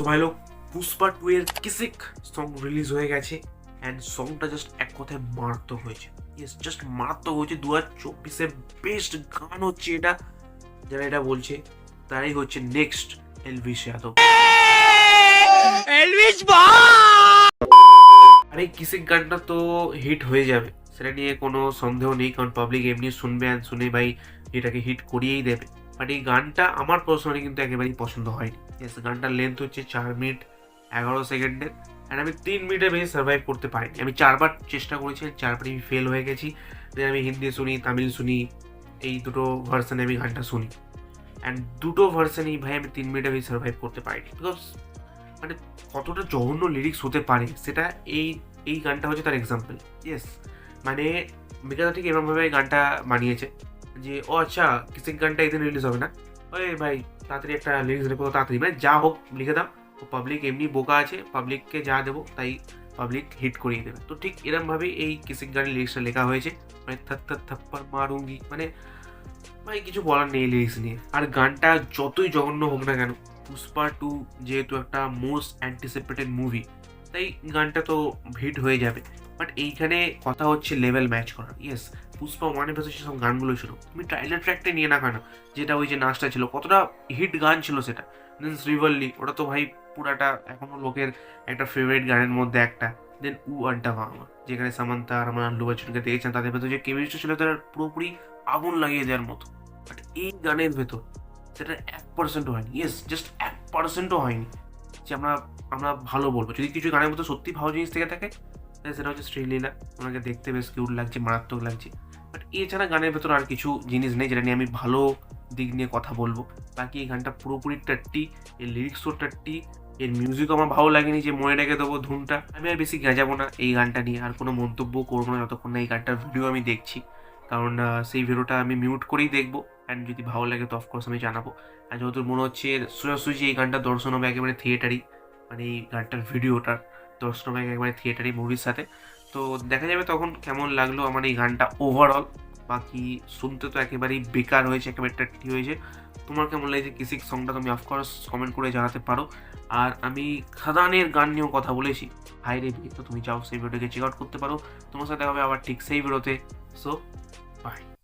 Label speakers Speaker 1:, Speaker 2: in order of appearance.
Speaker 1: তো ভাই লোক, পুষ্পা 2 এর কিসিক সং রিলিজ হয়ে গেছে অ্যান্ড সংটা জাস্ট এক কথায় মারাত্মক হয়েছে। ইয়েস, জাস্ট মারাত্মক হয়েছে। 2024-এর বেস্ট গান হচ্ছে এটা। যারা এটা বলছে তারাই হচ্ছে নেক্সট এলভিশ যাদব। আরে কিসিক গানটা তো হিট হয়ে যাবে, সেটা নিয়ে কোনো সন্দেহ নেই, কারণ পাবলিক এমনি শুনবে অ্যান্ড শুনে ভাই এটাকে হিট করিয়েই দেবে। বাট এই গানটা আমার পার্সোনালি কিন্তু একেবারেই পছন্দ হয়নি। ইয়েস, গানটার লেন্থ হচ্ছে 4 মিনিট 11 সেকেন্ডের অ্যান্ড আমি 3 মিনিটের বেশি সার্ভাইভ করতে পারিনি। আমি 4বার চেষ্টা করেছি, 4বারই আমি ফেল হয়ে গেছি। দেন আমি হিন্দি শুনি, তামিল শুনি, এই দুটো ভার্সনে আমি গানটা শুনি অ্যান্ড দুটো ভার্সনেই ভাই আমি 3 মিনিটে বেশি সার্ভাইভ করতে পারিনি। বিকজ মানে কতটা জঘন্য লিরিক্স হতে পারে সেটা এই এই গানটা হচ্ছে তার এক্সাম্পল। ইয়েস, মানে মেঘাদা ঠিক এরকমভাবে গানটা বানিয়েছে যে ও আচ্ছা কিসিক গানটা এদিন রিলিজ হবে না, ওই ভাই তাড়াতাড়ি একটা লিরিক্স লিখো, তাড়াতাড়ি মানে যা হোক লিখে দাও। তো পাবলিক এমনি বোকা আছে, পাবলিককে যা দেবো তাই পাবলিক হিট করিয়ে দেবে। তো ঠিক এরমভাবেই এই কিসিক গানের লিরিক্সটা লেখা হয়েছে। মানে থাপ্পড় মারুঙ্গি, মানে ভাই কিছু বলার নেই লিরিক্স নিয়ে। আর গানটা যতই জঘন্য হোক না কেন, পুষ্পা 2 যেহেতু একটা মোস্ট অ্যান্টিসিপেটেড মুভি, তাই গানটা তো হিট হয়ে যাবে। বাট এইখানে কথা হচ্ছে লেভেল ম্যাচ করার। ইয়েস, পুষ্পা 1-এর ভেতরে সেসব গানগুলো ছিল, তুমি ট্রাইলার ট্র্যাকটা নিয়ে না কেন, যেটা ওই যে নাচটা ছিল, কতটা হিট গান ছিল সেটা। দেন শ্রীবল্লী, ওটা তো ভাই পুরাটা এখনো লোকের একটা ফেভারিট গানের মধ্যে একটা। দেন উ আড্ডা মামা, যেখানে সামান্তা আর আমার আল্লু বচ্চনকে দিয়েছেন, তাদের ভেতরে যে কেমিস্ট্রি ছিল তারা পুরোপুরি আগুন লাগিয়ে দেওয়ার মতো। বাট এই গানের ভেতর সেটা 1%ও হয়নি। ইয়েস, জাস্ট 1%ও হয়নি যে আমরা আমরা ভালো বলবো। যদি কিছু গানের মধ্যে সত্যি ভালো জিনিস থেকে থাকে তাহলে সেটা হচ্ছে শ্রীলীলা, ওনাকে দেখতে বেশ কিউট লাগছে, মারাত্মক লাগছে। বাট এছাড়া গানের ভেতর আর কিছু জিনিস নেই যেটা নিয়ে আমি ভালো দিক নিয়ে কথা বলবো। বাকি এই গানটা পুরোপুরি টাট্টি, এর লিরিক্সও টাট্টি, এর মিউজিকও আমার ভালো লাগেনি যে মনে রেখে দেবো ধুনটা। আমি আর বেশি গেঁজাবো না এই গানটা নিয়ে, আর কোনো মন্তব্য করবো না যতক্ষণ না এই গানটার ভিডিও আমি দেখছি। কারণ সেই ভিডিওটা আমি মিউট করেই দেখবো অ্যান্ড যদি ভালো লাগে তো অফকোর্স আমি জানাবো। আর যেহেতু মনে হচ্ছে সোজাসুজি এই গানটা দর্শন হবে একেবারে থিয়েটারই, মানে এই গানটার ভিডিওটার দর্শন হবে একেবারে থিয়েটারই মুভির সাথে। তো দেখা যাবে তখন কেমন লাগলো আমার এই গানটা ওভারঅল। বাকি শুনতে তো একেবারেই বেকার হয়েছে, একেবারে টাট্টি হয়েছে। তোমার কেমন লাগছে কিসিক সংটা তুমি অফকোর্স কমেন্ট করে জানাতে পারো। আর আমি খাদানের গান নিয়েও কথা বলেছি হাই রে, তো তুমি চাও সেই ভিডিওকে চেক আউট করতে পারো। তোমার সাথে হবে আবার ঠিক সেই ভিডিওতে। সো